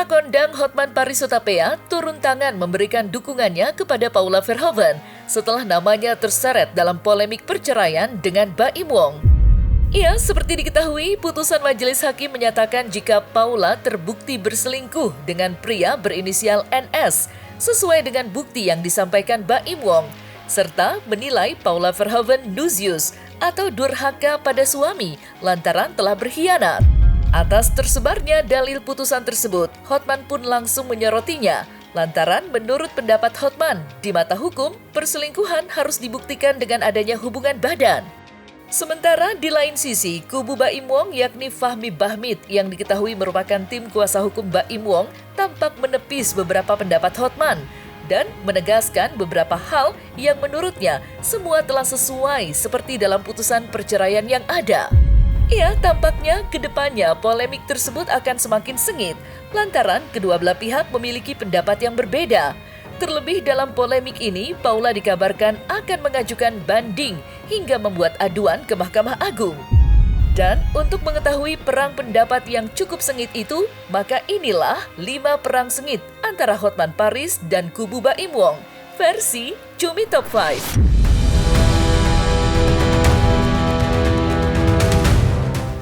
Putra kondang Hotman Paris Hutapea turun tangan memberikan dukungannya kepada Paula Verhoeven setelah namanya terseret dalam polemik perceraian dengan Baim Wong. Ya, seperti diketahui, putusan majelis hakim menyatakan jika Paula terbukti berselingkuh dengan pria berinisial NS sesuai dengan bukti yang disampaikan Baim Wong, serta menilai Paula Verhoeven nuzius atau durhaka pada suami lantaran telah berkhianat. Atas tersebarnya dalil putusan tersebut, Hotman pun langsung menyorotinya. Lantaran menurut pendapat Hotman, di mata hukum, perselingkuhan harus dibuktikan dengan adanya hubungan badan. Sementara di lain sisi, kubu Baim Wong yakni Fahmi Bahmid yang diketahui merupakan tim kuasa hukum Baim Wong tampak menepis beberapa pendapat Hotman dan menegaskan beberapa hal yang menurutnya semua telah sesuai seperti dalam putusan perceraian yang ada. Ya, tampaknya ke depannya polemik tersebut akan semakin sengit lantaran kedua belah pihak memiliki pendapat yang berbeda. Terlebih dalam polemik ini, Paula dikabarkan akan mengajukan banding hingga membuat aduan ke Mahkamah Agung. Dan untuk mengetahui perang pendapat yang cukup sengit itu, maka inilah 5 perang sengit antara Hotman Paris dan kubu Baim Wong, versi Cumi Top 5.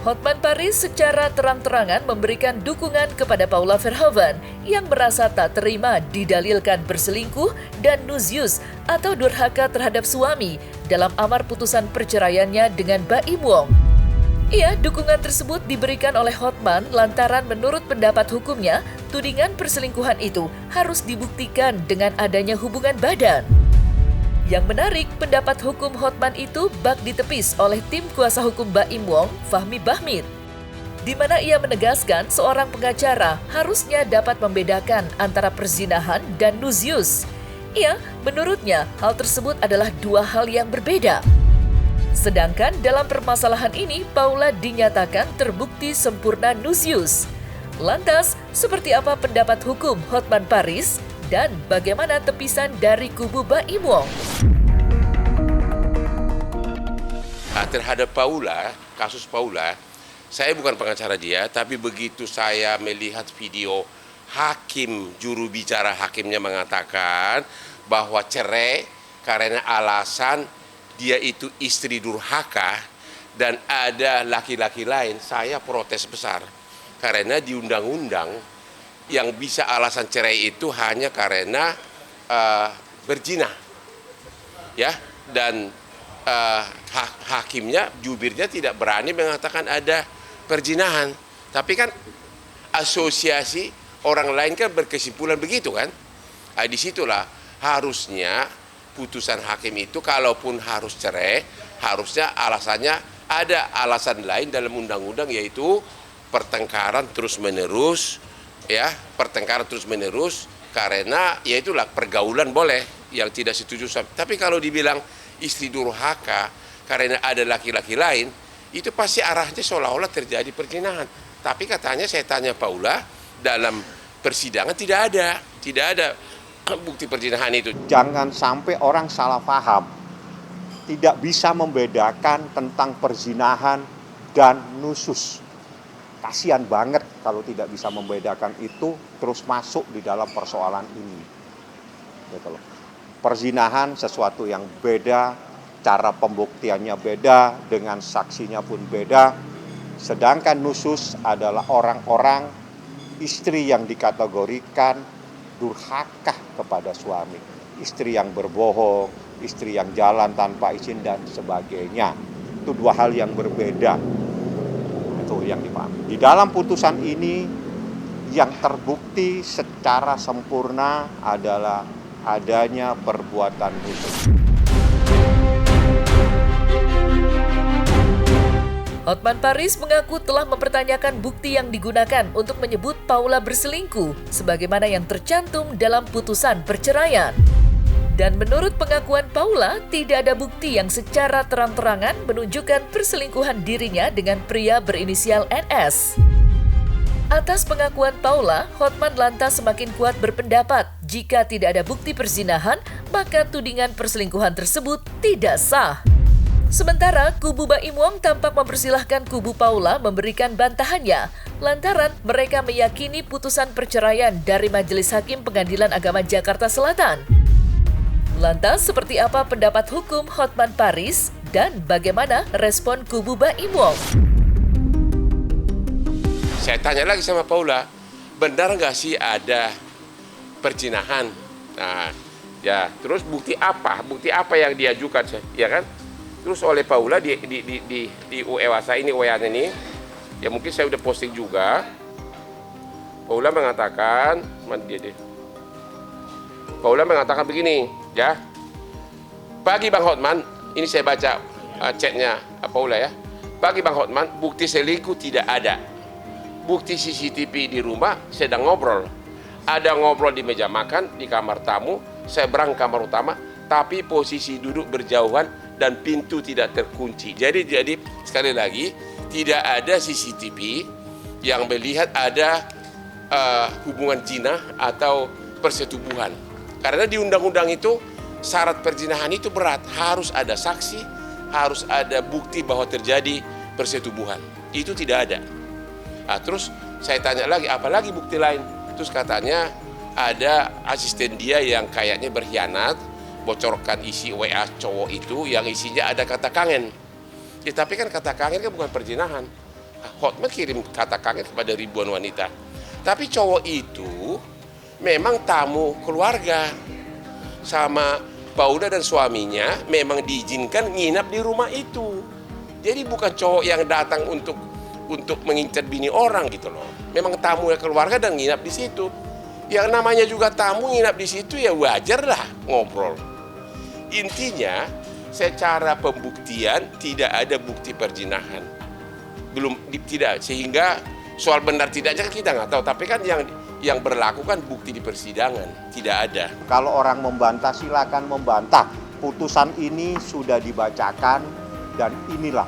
Hotman Paris secara terang-terangan memberikan dukungan kepada Paula Verhoeven yang merasa tak terima didalilkan berselingkuh dan nuzius atau durhaka terhadap suami dalam amar putusan perceraiannya dengan Baim Wong. Ya, dukungan tersebut diberikan oleh Hotman lantaran menurut pendapat hukumnya, tudingan perselingkuhan itu harus dibuktikan dengan adanya hubungan badan. Yang menarik, pendapat hukum Hotman itu bak ditepis oleh tim kuasa hukum Baim Wong, Fahmi Bahmid, di mana ia menegaskan seorang pengacara harusnya dapat membedakan antara perzinahan dan nuzius. Ya, menurutnya hal tersebut adalah dua hal yang berbeda. Sedangkan dalam permasalahan ini, Paula dinyatakan terbukti sempurna nuzius. Lantas, seperti apa pendapat hukum Hotman Paris? Dan bagaimana tepisan dari kubu Baim Wong? Terhadap Paula, kasus Paula, saya bukan pengacara dia, tapi begitu saya melihat video hakim, juru bicara hakimnya mengatakan bahwa cerai karena alasan dia itu istri durhaka dan ada laki-laki lain, saya protes besar. Karena di undang-undang yang bisa alasan cerai itu hanya karena berzina, ya, dan hakimnya, jubirnya tidak berani mengatakan ada perzinahan. Tapi kan asosiasi orang lain kan berkesimpulan begitu kan. Disitulah harusnya putusan hakim itu kalaupun harus cerai, harusnya alasannya ada alasan lain dalam undang-undang yaitu pertengkaran terus-menerus. Ya, pertengkaran terus-menerus karena ya itulah pergaulan boleh yang tidak setuju. Tapi kalau dibilang istri durhaka karena ada laki-laki lain, itu pasti arahnya seolah-olah terjadi perzinahan. Tapi katanya saya tanya Paula, dalam persidangan tidak ada bukti perzinahan itu. Jangan sampai orang salah paham, tidak bisa membedakan tentang perzinahan dan nusus. Kasihan banget kalau tidak bisa membedakan itu terus masuk di dalam persoalan ini. Gitu loh. Perzinahan sesuatu yang beda, cara pembuktiannya beda, dengan saksinya pun beda. Sedangkan nusus adalah orang-orang istri yang dikategorikan durhaka kepada suami. Istri yang berbohong, istri yang jalan tanpa izin dan sebagainya. Itu dua hal yang berbeda. Itu yang dipahami. Di dalam putusan ini yang terbukti secara sempurna adalah adanya perbuatan nusus. Hotman Paris mengaku telah mempertanyakan bukti yang digunakan untuk menyebut Paula berselingkuh sebagaimana yang tercantum dalam putusan perceraian. Dan menurut pengakuan Paula, tidak ada bukti yang secara terang-terangan menunjukkan perselingkuhan dirinya dengan pria berinisial NS. Atas pengakuan Paula, Hotman lantas semakin kuat berpendapat jika tidak ada bukti perzinahan, maka tudingan perselingkuhan tersebut tidak sah. Sementara kubu Baim Wong tampak mempersilahkan kubu Paula memberikan bantahannya, lantaran mereka meyakini putusan perceraian dari Majelis Hakim Pengadilan Agama Jakarta Selatan. Lantas, seperti apa pendapat hukum Hotman Paris dan bagaimana respon kubu Baim Wong? Saya tanya lagi sama Paula, benar nggak sih ada perzinahan? Nah, ya, terus bukti apa? Bukti apa yang diajukan, ya kan? Terus oleh Paula di WA ini, WA-nya ini, ya mungkin saya udah posting juga. Paula mengatakan, Paula mengatakan begini, ya. Bagi Bang Hotman, ini saya baca chatnya Paula ya. Bagi Bang Hotman, bukti selingkuh tidak ada. Bukti CCTV di rumah sedang ngobrol. Ada ngobrol di meja makan, di kamar tamu, seberang kamar utama, tapi posisi duduk berjauhan dan pintu tidak terkunci. Jadi sekali lagi tidak ada CCTV yang melihat ada hubungan zina atau persetubuhan. Karena di undang-undang itu syarat perzinahan itu berat, harus ada saksi, harus ada bukti bahwa terjadi persetubuhan. Itu tidak ada. Nah, terus saya tanya lagi, apalagi bukti lain? Terus katanya ada asisten dia yang kayaknya berkhianat, bocorkan isi WA cowok itu yang isinya ada kata kangen. Ya, tapi kan kata kangen kan bukan perzinahan. Hotman kirim kata kangen kepada ribuan wanita. Tapi cowok itu memang tamu keluarga. Sama Paula dan suaminya memang diizinkan nginap di rumah itu. Jadi bukan cowok yang datang untuk mengincar bini orang gitu loh. Memang tamu keluarga dan nginap di situ. Yang namanya juga tamu nginap di situ ya wajar lah ngobrol. Intinya secara pembuktian tidak ada bukti perzinahan. Tidak, sehingga soal benar tidaknya kita nggak tahu, tapi kan yang berlaku kan bukti di persidangan tidak ada. Kalau orang membantah silakan membantah. Putusan ini sudah dibacakan dan inilah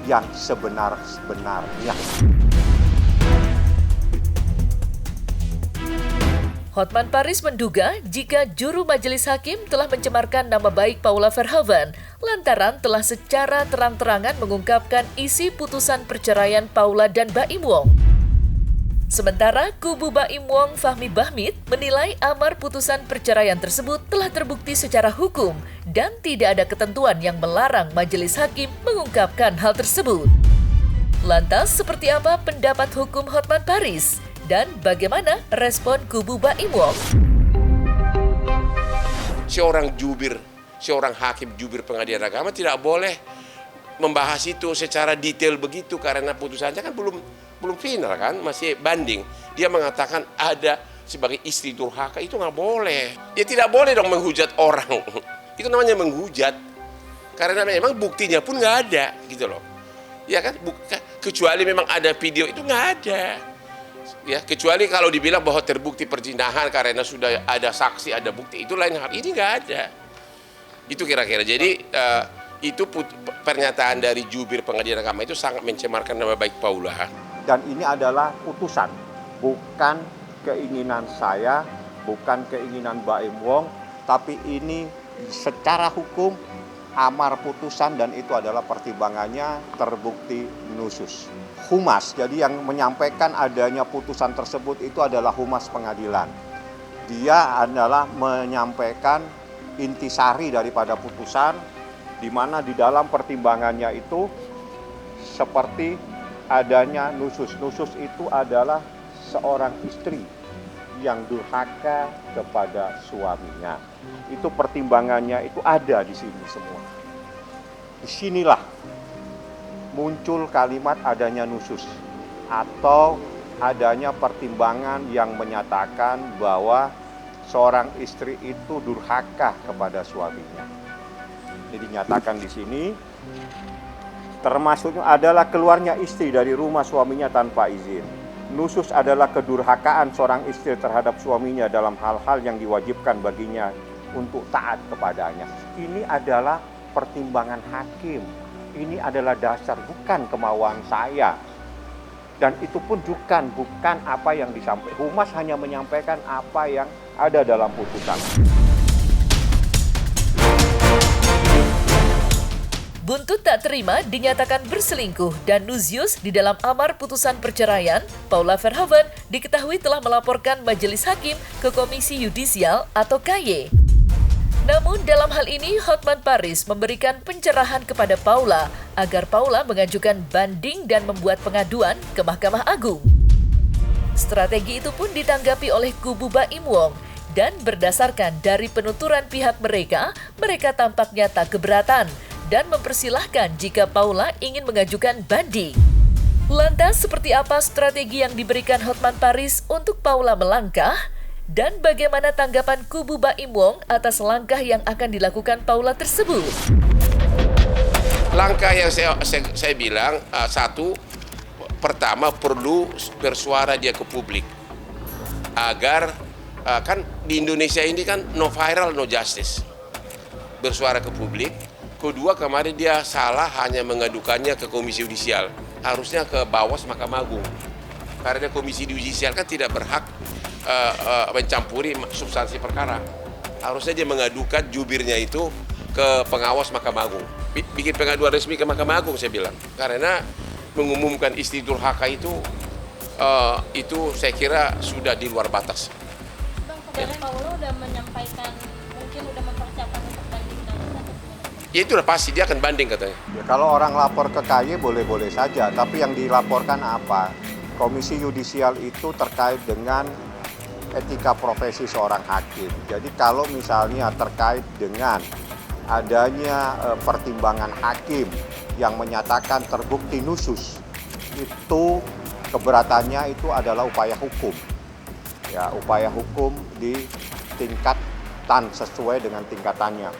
yang sebenar-benarnya. Hotman Paris menduga jika juru majelis hakim telah mencemarkan nama baik Paula Verhoeven lantaran telah secara terang-terangan mengungkapkan isi putusan perceraian Paula dan Baim Wong. Sementara kubu Baim Wong Fahmi Bahmid menilai amar putusan perceraian tersebut telah terbukti secara hukum dan tidak ada ketentuan yang melarang majelis hakim mengungkapkan hal tersebut. Lantas, seperti apa pendapat hukum Hotman Paris? Dan bagaimana respon kubu Baim Wong? Seorang hakim jubir pengadilan agama tidak boleh membahas itu secara detail begitu karena putusannya kan belum final kan, masih banding. Dia mengatakan ada sebagai istri durhaka, itu nggak boleh. Ya tidak boleh dong menghujat orang. Itu namanya menghujat. Karena memang buktinya pun nggak ada gitu loh. Ya kan, kecuali memang ada video itu nggak ada. Ya, kecuali kalau dibilang bahwa terbukti perzinahan karena sudah ada saksi, ada bukti, itu lain hal. Ini nggak ada. Itu kira-kira. Jadi itu pernyataan dari jubir pengadilan agama itu sangat mencemarkan nama baik Paula. Dan ini adalah putusan, bukan keinginan saya, bukan keinginan Baim Wong, tapi ini secara hukum amar putusan dan itu adalah pertimbangannya terbukti nusus. Humas, jadi yang menyampaikan adanya putusan tersebut itu adalah humas pengadilan. Dia adalah menyampaikan intisari daripada putusan, di mana di dalam pertimbangannya itu seperti adanya nusus. Nusus itu adalah seorang istri yang durhaka kepada suaminya. Itu pertimbangannya itu ada di sini semua. Disinilah muncul kalimat adanya nusus atau adanya pertimbangan yang menyatakan bahwa seorang istri itu durhaka kepada suaminya. Jadi dinyatakan di sini termasuknya adalah keluarnya istri dari rumah suaminya tanpa izin. Nusus adalah kedurhakaan seorang istri terhadap suaminya dalam hal-hal yang diwajibkan baginya untuk taat kepadanya. Ini adalah pertimbangan hakim. Ini adalah dasar, bukan kemauan saya. Dan itu pun bukan apa yang disampaikan. Humas hanya menyampaikan apa yang ada dalam putusan. Buntut tak terima dinyatakan berselingkuh dan nuzius di dalam amar putusan perceraian, Paula Verhoeven diketahui telah melaporkan majelis hakim ke Komisi Yudisial atau KY. Namun dalam hal ini Hotman Paris memberikan pencerahan kepada Paula agar Paula mengajukan banding dan membuat pengaduan ke Mahkamah Agung. Strategi itu pun ditanggapi oleh kubu Baim Wong dan berdasarkan dari penuturan pihak mereka tampaknya tak keberatan dan mempersilahkan jika Paula ingin mengajukan banding. Lantas seperti apa strategi yang diberikan Hotman Paris untuk Paula melangkah? Dan bagaimana tanggapan kubu Baim Wong atas langkah yang akan dilakukan Paula tersebut? Langkah yang saya bilang, satu, pertama perlu bersuara dia ke publik. Agar, kan di Indonesia ini kan no viral, no justice. Bersuara ke publik. Kedua, kemarin dia salah hanya mengadukannya ke Komisi Yudisial. Harusnya ke Bawas Mahkamah Agung. Karena Komisi Yudisial kan tidak berhak mencampuri substansi perkara. Harusnya dia mengadukan jubirnya itu ke pengawas Mahkamah Agung. Bikin pengaduan resmi ke Mahkamah Agung, saya bilang. Karena mengumumkan isti durhaka itu saya kira sudah di luar batas. Bang, kemarin Paula udah menyampaikan, mungkin udah mempersiapkan untuk banding dan Ya itu udah pasti, dia akan banding katanya. Ya, kalau orang lapor ke KY boleh-boleh saja, tapi yang dilaporkan apa? Komisi Yudisial itu terkait dengan etika profesi seorang hakim. Jadi kalau misalnya terkait dengan adanya pertimbangan hakim yang menyatakan terbukti nusus, itu keberatannya itu adalah upaya hukum. Ya, upaya hukum di tingkatan sesuai dengan tingkatannya.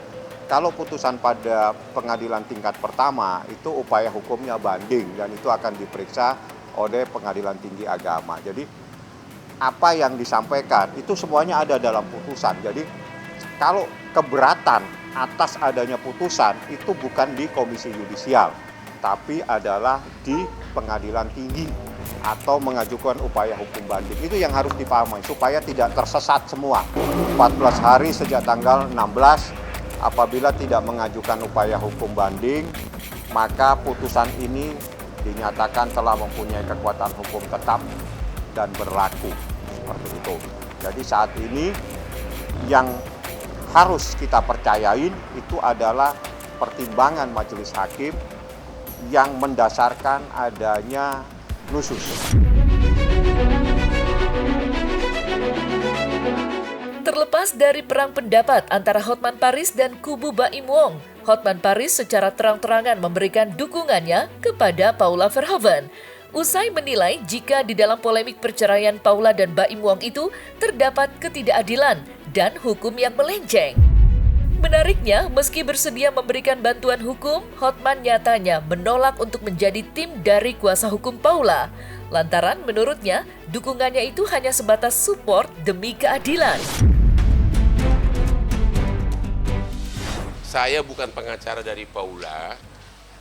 Kalau putusan pada pengadilan tingkat pertama, itu upaya hukumnya banding dan itu akan diperiksa oleh Pengadilan Tinggi Agama. Jadi apa yang disampaikan itu semuanya ada dalam putusan. Jadi kalau keberatan atas adanya putusan itu bukan di Komisi Yudisial, tapi adalah di Pengadilan Tinggi atau mengajukan upaya hukum banding. Itu yang harus dipahami supaya tidak tersesat semua. 14 hari sejak tanggal 16 apabila tidak mengajukan upaya hukum banding, maka putusan ini dinyatakan telah mempunyai kekuatan hukum tetap dan berlaku. Seperti itu. Jadi saat ini yang harus kita percayain itu adalah pertimbangan majelis hakim yang mendasarkan adanya nusus. Terlepas dari perang pendapat antara Hotman Paris dan kubu Baim Wong, Hotman Paris secara terang-terangan memberikan dukungannya kepada Paula Verhoeven. Usai menilai jika di dalam polemik perceraian Paula dan Baim Wong itu terdapat ketidakadilan dan hukum yang melenceng. Menariknya, meski bersedia memberikan bantuan hukum, Hotman nyatanya menolak untuk menjadi tim dari kuasa hukum Paula. Lantaran menurutnya, dukungannya itu hanya sebatas support demi keadilan. Saya bukan pengacara dari Paula,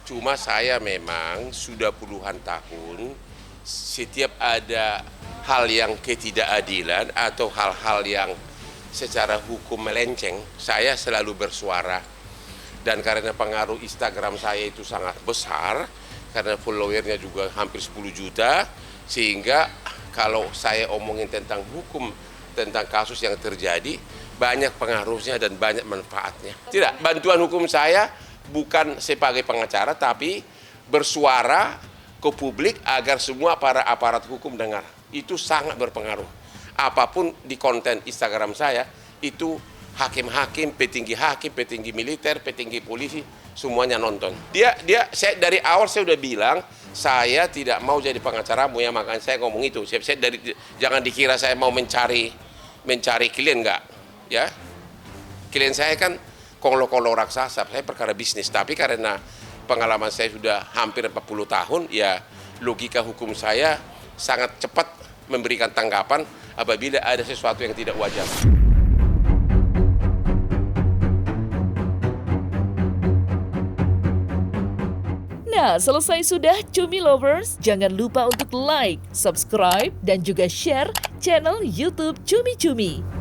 cuma saya memang sudah puluhan tahun setiap ada hal yang ketidakadilan atau hal-hal yang secara hukum melenceng, saya selalu bersuara. Dan karena pengaruh Instagram saya itu sangat besar, karena followernya juga hampir 10 juta, sehingga kalau saya omongin tentang hukum, tentang kasus yang terjadi, banyak pengaruhnya dan banyak manfaatnya. Tidak, bantuan hukum saya bukan sebagai pengacara, tapi bersuara ke publik agar semua para aparat hukum dengar. Itu sangat berpengaruh. Apapun di konten Instagram saya, itu hakim-hakim, petinggi militer, petinggi polisi, semuanya nonton. Saya dari awal saya udah bilang, saya tidak mau jadi pengacaramu ya, makanya saya ngomong itu. Jangan dikira saya mau mencari klien, enggak. Ya, klien saya kan konglo-konglo raksasa, saya perkara bisnis. Tapi karena pengalaman saya sudah hampir 40 tahun, ya logika hukum saya sangat cepat memberikan tanggapan apabila ada sesuatu yang tidak wajar. Nah, selesai sudah Cumi Lovers. Jangan lupa untuk like, subscribe, dan juga share channel YouTube Cumi Cumi.